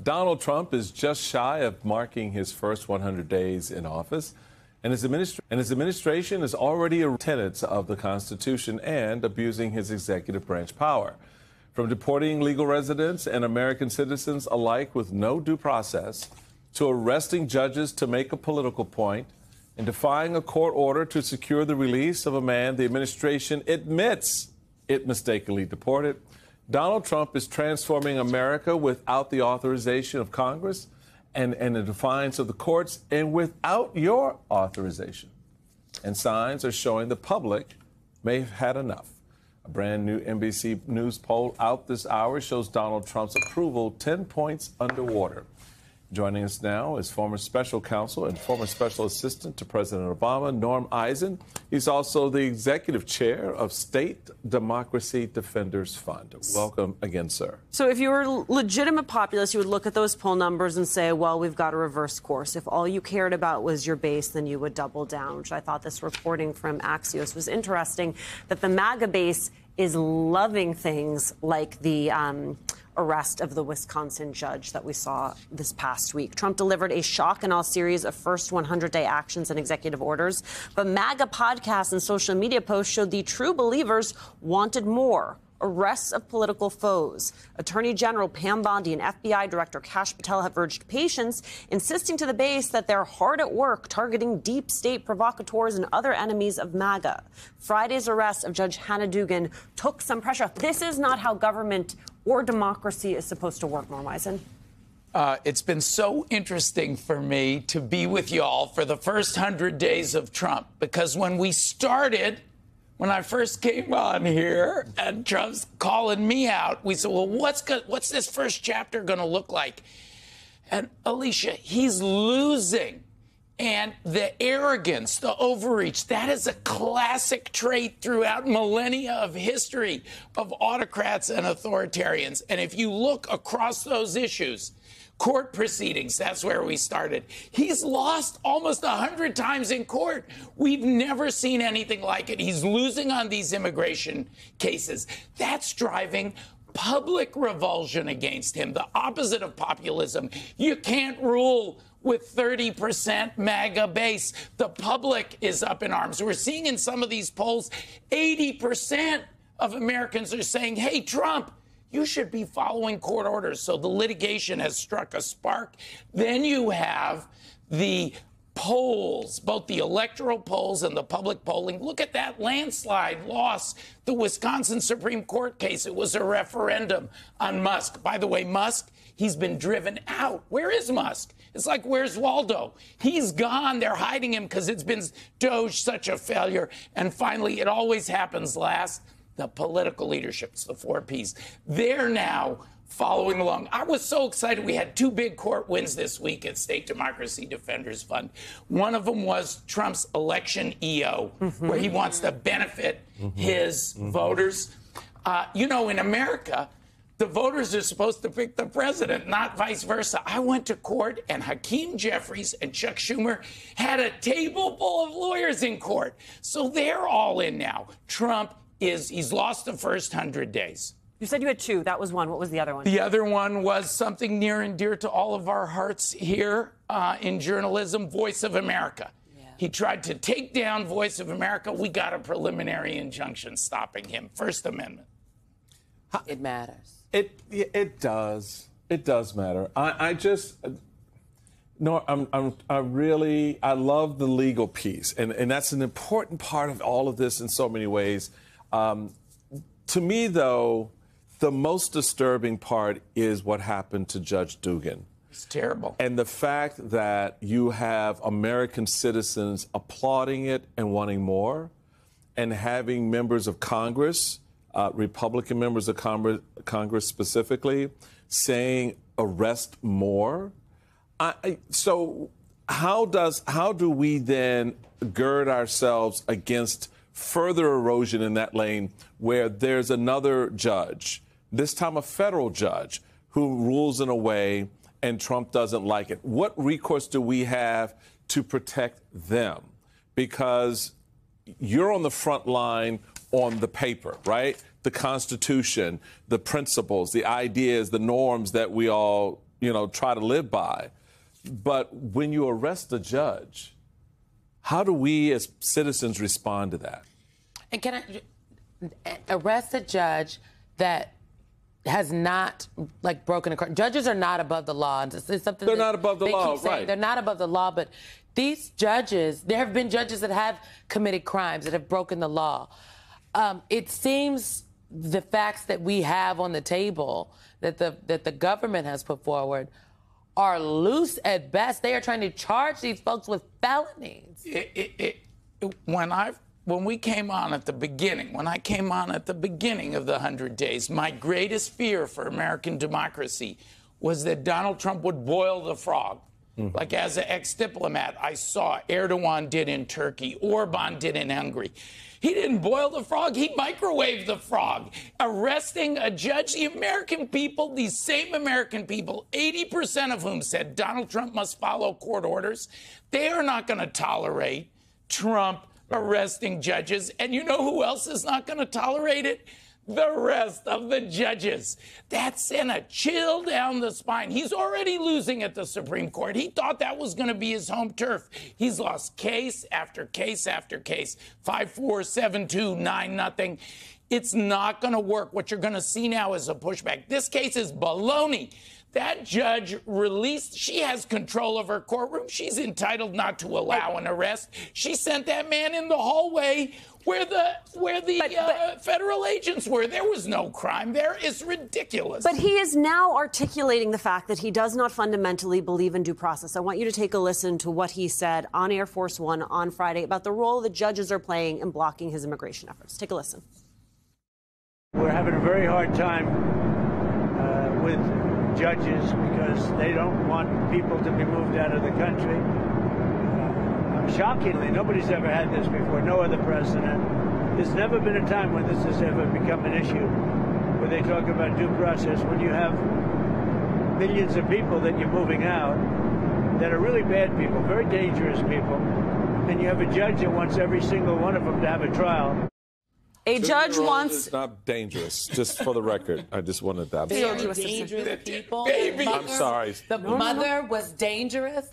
Donald Trump is just shy of marking his first 100 days in office, and his administration is already tenets of the Constitution and abusing his executive branch power. From deporting legal residents and American citizens alike with no due process, to arresting judges to make a political point, and defying a court order to secure the release of a man the administration admits it mistakenly deported, Donald Trump is transforming America without the authorization of Congress and the defiance of the courts and without your authorization. And signs are showing the public may have had enough. A brand new NBC News poll out this hour shows Donald Trump's approval 10 points underwater. Joining us now is former special counsel and former special assistant to President Obama, Norm Eisen. He's also the executive chair of State Democracy Defenders Fund. Welcome again, sir. So if you were a legitimate populist, you would look at those poll numbers and say, well, we've got a reverse course. If all you cared about was your base, then you would double down, which I thought this reporting from Axios was interesting, that the MAGA base is loving things like the arrest of the Wisconsin judge that we saw this past week. Trump delivered a shock and awe series of first 100-day actions and executive orders, but MAGA podcasts and social media posts showed the true believers wanted more. Arrests of political foes. Attorney General Pam Bondi and FBI Director Kash Patel have urged patience, insisting to the base that they're hard at work targeting deep state provocateurs and other enemies of MAGA. Friday's arrest of Judge Hannah Duggan took some pressure off. This is not how government or democracy is supposed to work, Norm Eisen. It's been so interesting for me to be with y'all for the first 100 days of Trump, because when we started, when I first came on here and Trump's calling me out, we said, well, what's this first chapter going to look like? And Alicia, he's losing. And the arrogance, the overreach, that is a classic trait throughout millennia of history of autocrats and authoritarians. And if you look across those issues, court proceedings, that's where we started. He's lost almost 100 times in court. We've never seen anything like it. He's losing on these immigration cases. That's driving public revulsion against him, the opposite of populism. You can't rule with 30% MAGA base. The public is up in arms. We're seeing in some of these polls, 80% of Americans are saying, hey, Trump, you should be following court orders. So the litigation has struck a spark. Then you have the polls, both the electoral polls and the public polling. Look at that landslide loss, the Wisconsin Supreme Court case. It was a referendum on Musk. By the way, Musk, he's been driven out. Where is Musk? It's like, where's Waldo? He's gone. They're hiding him because it's been Doge such a failure. And finally, it always happens last. The political leadership, it's the 4 Ps. They're now following along. I was so excited. We had 2 big court wins this week at State Democracy Defenders Fund. One of them was Trump's election EO, where he wants to benefit his voters. You know, in America, the voters are supposed to pick the president, not vice versa. I went to court, and Hakeem Jeffries and Chuck Schumer had a table full of lawyers in court. So they're all in now. Trump he's lost the first 100 days. You said you had 2. That was one. What was the other one? The other one was something near and dear to all of our hearts here in journalism, Voice of America. Yeah. He tried to take down Voice of America. We got a preliminary injunction stopping him. First Amendment. It matters. It does. It does matter. I love the legal piece, and that's an important part of all of this in so many ways. To me, though, the most disturbing part is what happened to Judge Duggan. It's terrible. And the fact that you have American citizens applauding it and wanting more, and having members of Congress, Republican members of Congress specifically, saying arrest more. So how do we then gird ourselves against further erosion in that lane where there's another judge, this time a federal judge, who rules in a way and Trump doesn't like it? What recourse do we have to protect them? Because you're on the front line on the paper, right? The Constitution, the principles, the ideas, the norms that we all try to live by. But when you arrest a judge, how do we as citizens respond to that? And can I arrest a judge that has not broken a court? Judges are not above the law. It's something they're not above the law, right? They're not above the law, but these judges, there have been judges that have committed crimes, that have broken the law. It seems the facts that we have on the table that the government has put forward are loose at best. They are trying to charge these folks with felonies. When we came on at the beginning, when I came on at the beginning of the 100 days, my greatest fear for American democracy was that Donald Trump would boil the frog. Mm-hmm. Like as an ex-diplomat, I saw Erdogan did in Turkey, Orban did in Hungary. He didn't boil the frog, he microwaved the frog. Arresting a judge, the American people, these same American people, 80% of whom said Donald Trump must follow court orders, they are not going to tolerate Trump arresting judges. And you know who else is not going to tolerate it? The rest of the judges. That sent a chill down the spine. He's already losing at the Supreme Court. He thought that was going to be his home turf. He's lost case after case after case. 5-4, 7-2, 9-0. It's not going to work. What you're going to see now is a pushback. This case is baloney. That judge released, she has control of her courtroom. She's entitled not to allow an arrest. She sent that man in the hallway where the federal agents were. There was no crime there. It's ridiculous. But he is now articulating the fact that he does not fundamentally believe in due process. I want you to take a listen to what he said on Air Force One on Friday about the role the judges are playing in blocking his immigration efforts. Take a listen. We're having a very hard time with judges because they don't want people to be moved out of the country. Shockingly, nobody's ever had this before, no other president. There's never been a time when this has ever become an issue where they talk about due process when you have millions of people that you're moving out that are really bad people, very dangerous people, and you have a judge that wants every single one of them to have a trial. A judge wants... It's not dangerous, just for the record. I just wanted that. Very dangerous people. Baby. I'm sorry. The mother was dangerous,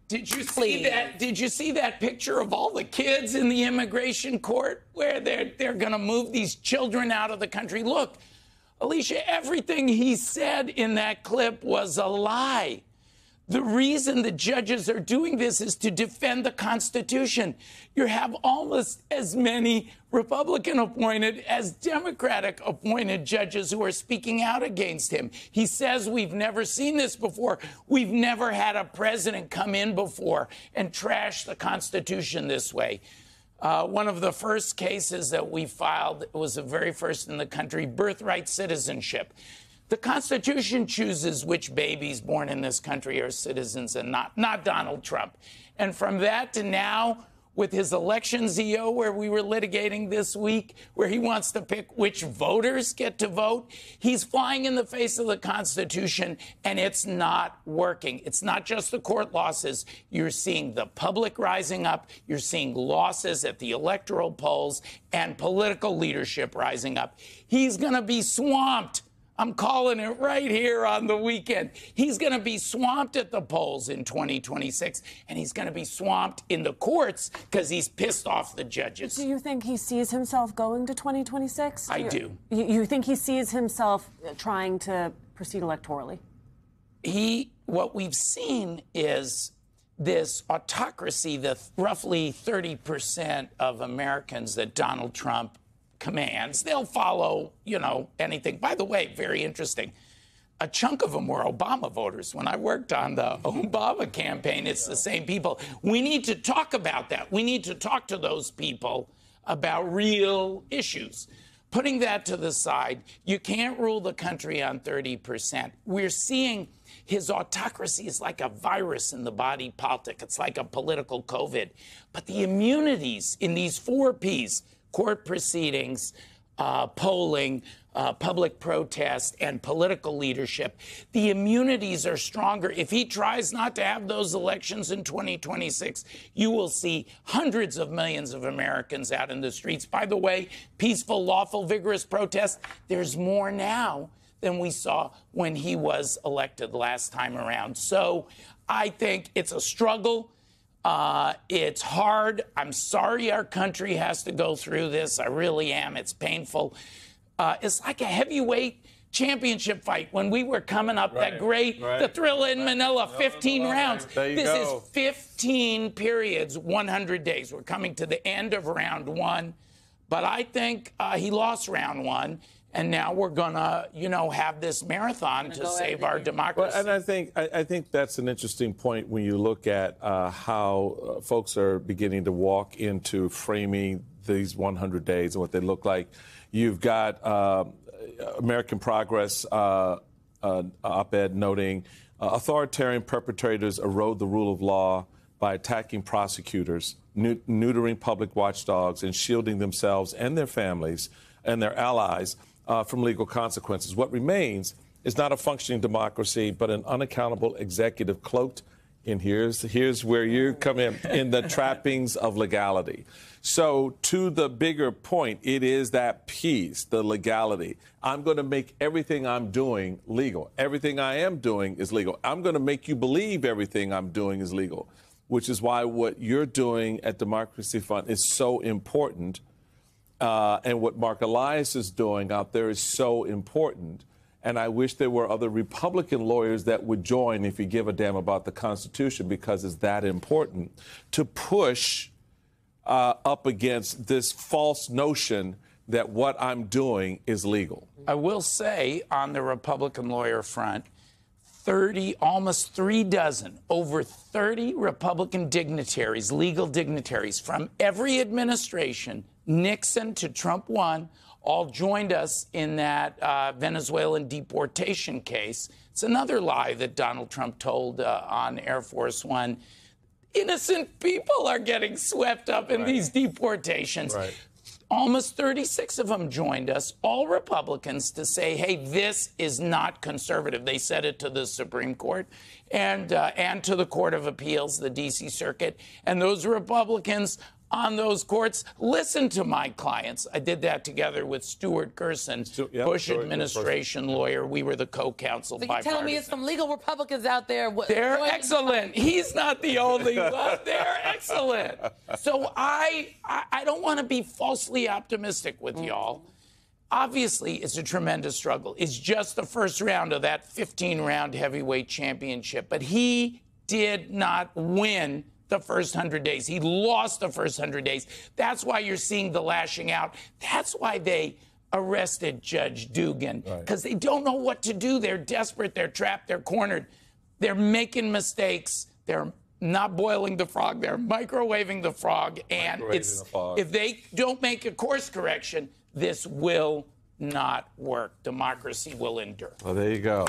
Did you see that? Did you see that picture of all the kids in the immigration court where they're going to move these children out of the country? Look, Alicia, everything he said in that clip was a lie. The reason the judges are doing this is to defend the Constitution. You have almost as many Republican-appointed as Democratic-appointed judges who are speaking out against him. He says we've never seen this before. We've never had a president come in before and trash the Constitution this way. One of the first cases that we filed was the very first in the country, birthright citizenship. The Constitution chooses which babies born in this country are citizens and not Donald Trump. And from that to now, with his election ZO, where we were litigating this week, where he wants to pick which voters get to vote, he's flying in the face of the Constitution, and it's not working. It's not just the court losses. You're seeing the public rising up. You're seeing losses at the electoral polls and political leadership rising up. He's going to be swamped. I'm calling it right here on the weekend. He's going to be swamped at the polls in 2026, and he's going to be swamped in the courts because he's pissed off the judges. Do you think he sees himself going to 2026? I do. You think he sees himself trying to proceed electorally? What we've seen is this autocracy, the roughly 30% of Americans that Donald Trump commands, they'll follow, anything. By the way, very interesting. A chunk of them were Obama voters. When I worked on the Obama campaign, it's the same people. We need to talk about that. We need to talk to those people about real issues. Putting that to the side, you can't rule the country on 30%. We're seeing his autocracy is like a virus in the body politic. It's like a political COVID. But the immunities in these 4 Ps, court proceedings, polling, public protest, and political leadership, the immunities are stronger. If he tries not to have those elections in 2026, you will see hundreds of millions of Americans out in the streets. By the way, peaceful, lawful, vigorous protest, there's more now than we saw when he was elected last time around. So I think it's a struggle. It's hard. I'm sorry our country has to go through this. I really am. It's painful. It's like a heavyweight championship fight when we were coming up, that great, the Thrilla in Manila, 15 rounds. This is 15 periods, 100 days. We're coming to the end of round one. But I think he lost round one. And now we're going to, have this marathon to save our democracy. Well, and I think that's an interesting point when you look at how folks are beginning to walk into framing these 100 days and what they look like. You've got American Progress op-ed noting authoritarian perpetrators erode the rule of law by attacking prosecutors, neutering public watchdogs, and shielding themselves and their families and their allies from legal consequences. What remains is not a functioning democracy, but an unaccountable executive cloaked in here's where you come in the trappings of legality. So to the bigger point, it is that piece, the legality. I'm going to make everything I'm doing legal. Everything I am doing is legal. I'm going to make you believe everything I'm doing is legal, which is why what you're doing at Democracy Fund is so important. And what Mark Elias is doing out there is so important. And I wish there were other Republican lawyers that would join if you give a damn about the Constitution, because it's that important to push up against this false notion that what I'm doing is legal. I will say on the Republican lawyer front, almost 36, over 30 Republican dignitaries, legal dignitaries from every administration, Nixon to Trump 1, all joined us in that Venezuelan deportation case. It's another lie that Donald Trump told on Air Force One. Innocent people are getting swept up in these deportations. Almost 36 of them joined us, all Republicans, to say, hey, this is not conservative. They said it to the Supreme Court and to the Court of Appeals, the D.C. Circuit. And those Republicans on those courts listen to my clients. I did that together with Stuart Gerson, Bush administration lawyer. We were the co-counsel. So you're telling me it's some legal Republicans out there? They're excellent. He's not the only one. They're excellent. So I don't want to be falsely optimistic with y'all. Obviously, it's a tremendous struggle. It's just the first round of that 15-round heavyweight championship. But he did not win the first 100 days. He lost the first 100 days. That's why you're seeing the lashing out. That's why they arrested Judge Dugan, because they don't know what to do. They're desperate. They're trapped. They're cornered. They're making mistakes. They're not boiling the frog. They're microwaving the frog. And if they don't make a course correction, this will not work. Democracy will endure. Well, there you go.